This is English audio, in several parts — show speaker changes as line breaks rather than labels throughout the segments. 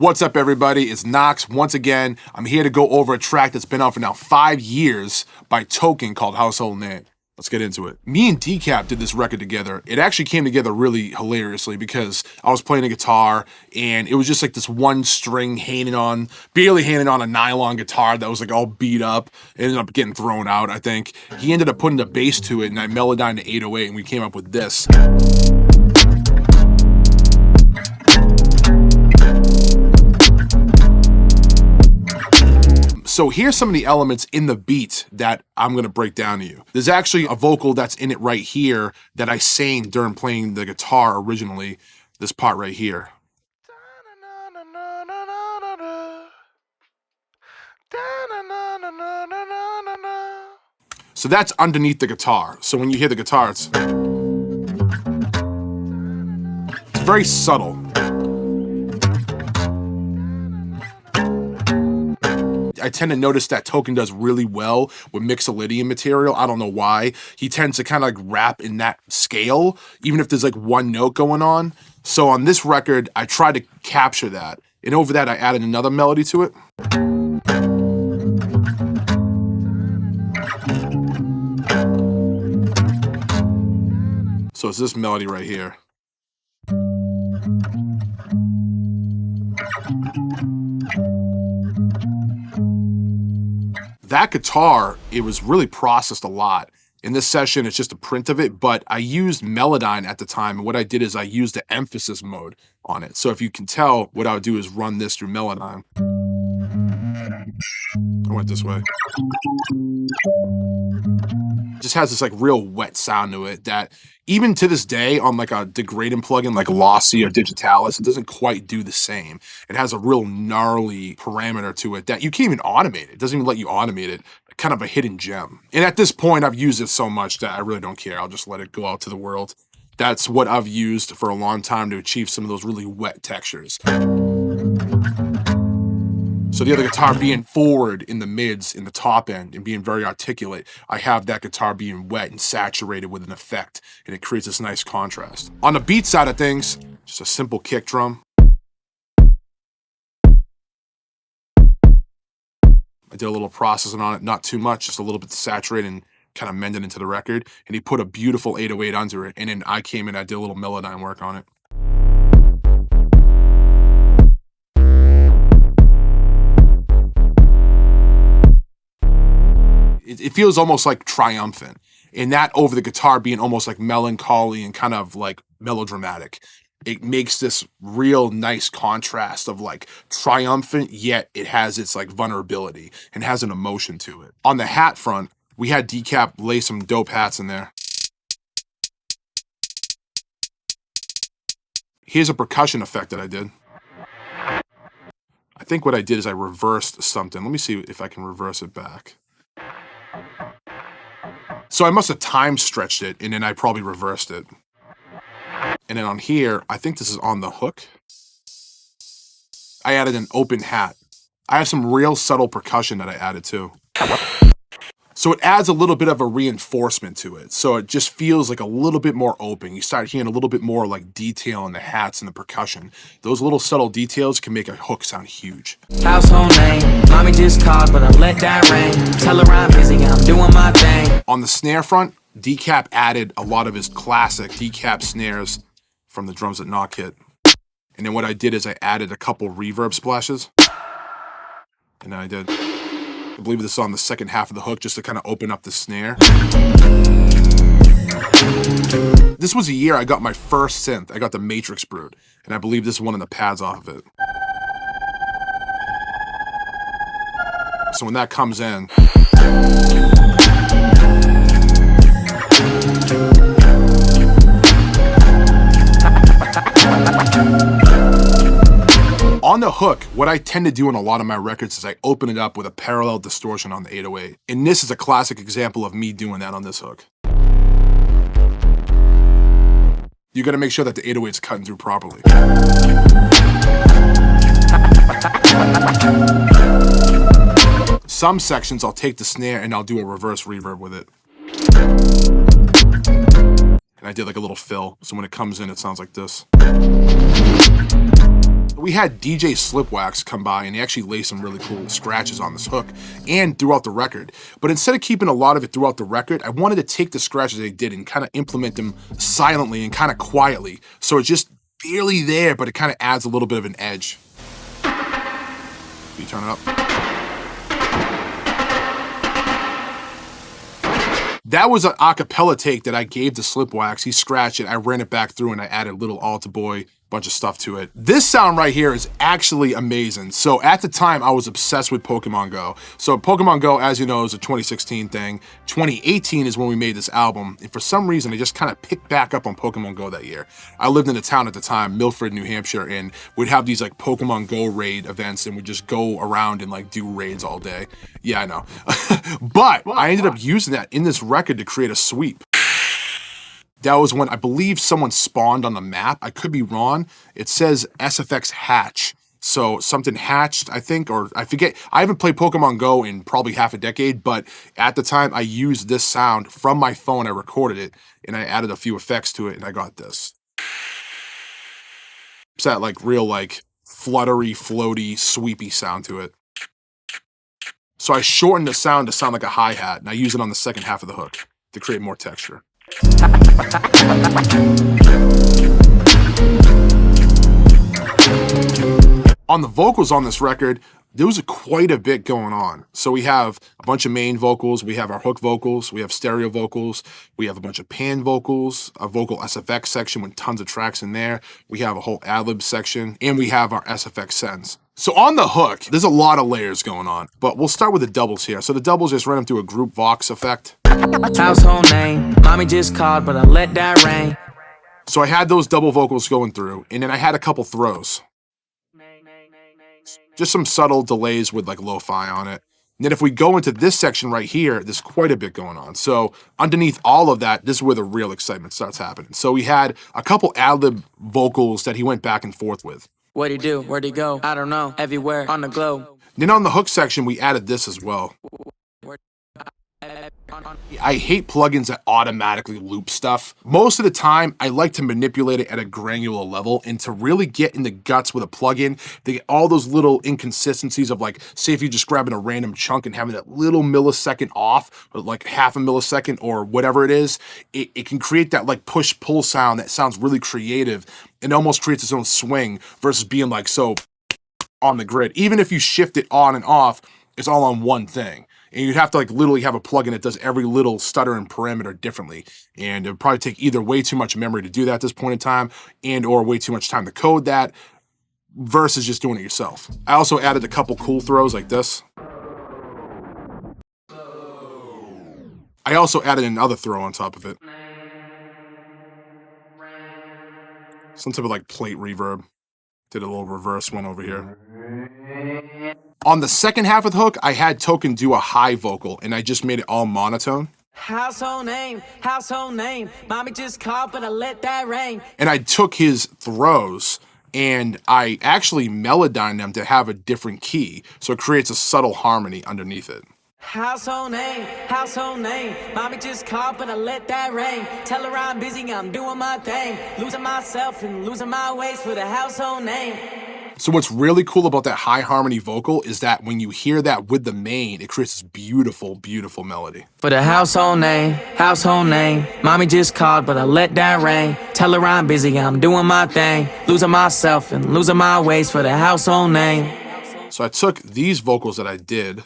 What's up, everybody? It's Knox once again. I'm here to go over a track that's been out for now 5 years by Token called Household Name. Let's get into it. Me and Decap did this record together. It actually came together really hilariously because I was playing a guitar and it was just like this one string barely hanging on a nylon guitar that was like all beat up. It ended up getting thrown out, I think. He ended up putting the bass to it and I melodined to 808 and we came up with this. So here's some of the elements in the beat that I'm gonna break down to you. There's actually a vocal that's in it right here that I sang during playing the guitar originally, this part right here. So that's underneath the guitar. So when you hear the guitar, it's very subtle. I tend to notice that Token does really well with mixolydian material. I don't know why. He tends to kind of like rap in that scale, even if there's like one note going on. So on this record, I tried to capture that. And over that, I added another melody to it. So it's this melody right here. That guitar, it was really processed a lot. In this session, it's just a print of it, but I used Melodyne at the time, and what I did is I used the emphasis mode on it. So if you can tell, what I would do is run this through Melodyne. I went this way. It just has this like real wet sound to it that even to this day on like a degrading plugin like Lossy or Digitalis, it doesn't quite do the same. It has a real gnarly parameter to it that you can't even automate it. It doesn't even let you automate it. Kind of a hidden gem. And at this point, I've used it so much that I really don't care. I'll just let it go out to the world. That's what I've used for a long time to achieve some of those really wet textures. So the other guitar being forward in the mids, in the top end, and being very articulate, I have that guitar being wet and saturated with an effect, and it creates this nice contrast. On the beat side of things, just a simple kick drum. I did a little processing on it, not too much, just a little bit to saturate and kind of mend it into the record, and he put a beautiful 808 under it, and then I came in, I did a little Melodyne work on it. It feels almost like triumphant, and that over the guitar being almost like melancholy and kind of like melodramatic. It makes this real nice contrast of like triumphant, yet it has its like vulnerability and has an emotion to it. On the hat front, we had Decap lay some dope hats in there. Here's a percussion effect that I did. I think what I did is I reversed something. Let me see if I can reverse it back. So I must have time stretched it, and then I probably reversed it. And then on here, I think this is on the hook. I added an open hat. I have some real subtle percussion that I added too. So it adds a little bit of a reinforcement to it. So it just feels like a little bit more open. You start hearing a little bit more like detail in the hats and the percussion. Those little subtle details can make a hook sound huge.
Household name, mommy just called, but I let that ring. Tell her I'm busy, I'm doing my thing.
On the snare front, Decap added a lot of his classic Decap snares from the Drums That Knock kit. And then what I did is I added a couple reverb splashes. And then I believe this is on the second half of the hook just to kind of open up the snare. This was a year I got my first synth. I got the Matrix Brood, and I believe this is one of the pads off of it. So when that comes in, on the hook, what I tend to do on a lot of my records is I open it up with a parallel distortion on the 808. And this is a classic example of me doing that on this hook. You gotta make sure that the 808's cutting through properly. Some sections I'll take the snare and I'll do a reverse reverb with it. And I did like a little fill, so when it comes in, it sounds like this. We had DJ Slipwax come by and he actually laid some really cool scratches on this hook and throughout the record. But instead of keeping a lot of it throughout the record, I wanted to take the scratches they did and kind of implement them silently and kind of quietly. So it's just barely there, but it kind of adds a little bit of an edge. You turn it up. That was an acapella take that I gave to Slipwax. He scratched it, I ran it back through and I added a little altar boy, bunch of stuff to it. This sound right here is actually amazing. So at the time, I was obsessed with Pokemon Go. So Pokemon Go, as you know, is a 2016 thing. 2018 is when we made this album. And for some reason, I just kind of picked back up on Pokemon Go that year. I lived in a town at the time, Milford, New Hampshire, and we'd have these like Pokemon Go raid events and we'd just go around and like do raids all day. Yeah, I know. But I ended up using that in this record to create a sweep. That was when I believe someone spawned on the map. I could be wrong. It says SFX hatch. So something hatched, I think, or I forget. I haven't played Pokemon Go in probably half a decade, but at the time I used this sound from my phone. I recorded it and I added a few effects to it and I got this. It's that like real like fluttery, floaty, sweepy sound to it. So I shortened the sound to sound like a hi-hat and I use it on the second half of the hook to create more texture. On the vocals on this record, there was quite a bit going on. So we have a bunch of main vocals, we have our hook vocals, we have stereo vocals, we have a bunch of pan vocals, a vocal SFX section with tons of tracks in there, we have a whole ad-lib section, and we have our SFX sends. So on the hook, there's a lot of layers going on, but we'll start with the doubles here. So the doubles just run them through a group Vox effect.
Household name, mommy just called, but I let that rain.
So I had those double vocals going through, and then I had a couple throws. Just some subtle delays with like lo-fi on it. And then if we go into this section right here, there's quite a bit going on. So underneath all of that, this is where the real excitement starts happening. So we had a couple ad-lib vocals that he went back and forth with.
What'd he do? Where'd he go? I don't know. Everywhere on the globe.
Then on the hook section, we added this as well. I hate plugins that automatically loop stuff. Most of the time, I like to manipulate it at a granular level and to really get in the guts with a plugin, to get all those little inconsistencies of like, say if you're just grabbing a random chunk and having that little millisecond off, or like half a millisecond or whatever it is, it can create that like push-pull sound that sounds really creative and almost creates its own swing versus being like so on the grid. Even if you shift it on and off, it's all on one thing. And you'd have to like literally have a plugin that does every little stutter and parameter differently. And it would probably take either way too much memory to do that at this point in time and or way too much time to code that versus just doing it yourself. I also added a couple cool throws like this. I also added another throw on top of it. Some type of like plate reverb. Did a little reverse one over here. On the second half of the hook, I had Token do a high vocal, and I just made it all monotone.
Household name, mommy just called, but I let that rain.
And I took his throws, and I actually melodined them to have a different key, so it creates a subtle harmony underneath it.
Household name, mommy just called, but I let that rain. Tell her I'm busy, I'm doing my thing. Losing myself and losing my ways for the household name.
So what's really cool about that high harmony vocal is that when you hear that with the main, it creates this beautiful, beautiful melody.
For the household name, mommy just called, but I let that rain. Tell her I'm busy, I'm doing my thing. Losing myself and losing my ways for the household name.
So I took these vocals that I did.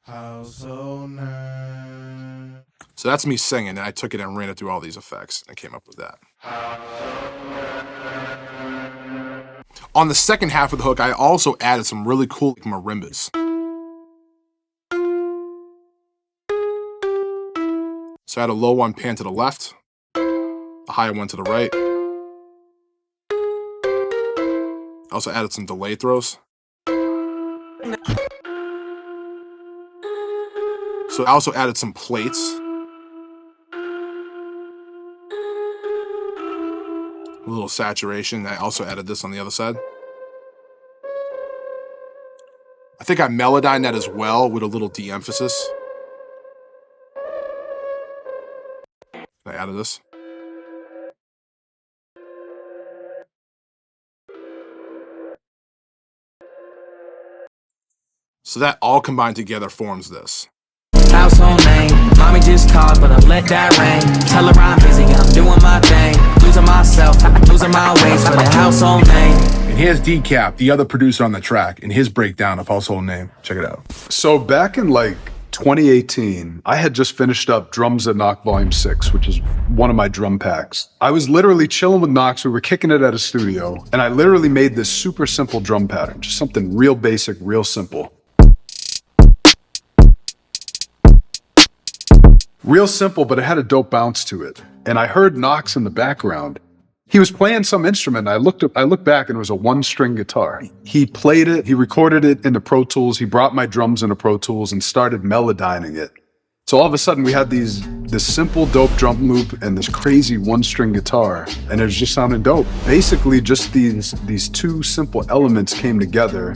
Household name.
So that's me singing, and I took it and ran it through all these effects, and I came up with that. On the second half of the hook, I also added some really cool marimbas. So I had a low one pan to the left, a higher one to the right. I also added some delay throws. So I also added some plates. A little saturation. I also added this on the other side. I think I melodined that as well with a little de-emphasis. I added this. So that all combined together forms this.
Household name, mommy just called, but I let that ring. Tell her I'm busy, I'm doing my thing. Losing myself, losing my ways for the household name.
And here's Decap, the other producer on the track, in his breakdown of Household Name. Check it out.
So back in like 2018, I had just finished up Drums That Knock Volume 6, which is one of my drum packs. I was literally chilling with Knox, we were kicking it at a studio, and I literally made this super simple drum pattern, just something real basic, real simple. Real simple, but it had a dope bounce to it. And I heard Knox in the background. He was playing some instrument. I looked back and it was a 1-string guitar. He played it, he recorded it into Pro Tools. He brought my drums into Pro Tools and started melodyning it. So all of a sudden we had this simple dope drum loop and this crazy 1-string guitar, and it was just sounding dope. Basically just these two simple elements came together,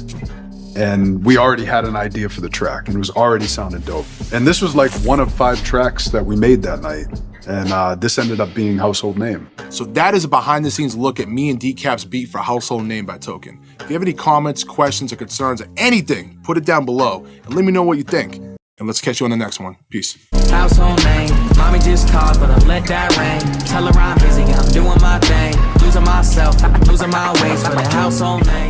and we already had an idea for the track, and it was already sounding dope. And this was like one of 5 tracks that we made that night. And this ended up being Household Name.
So that is a behind-the-scenes look at me and Decap's beat for Household Name by Token. If you have any comments, questions, or concerns, or anything, put it down below and let me know what you think. And let's catch you on the next one. Peace.
Household name, mommy just called, but I let that ring. Tell her I'm busy, I'm doing my thing. Losing myself, losing my ways for the household name.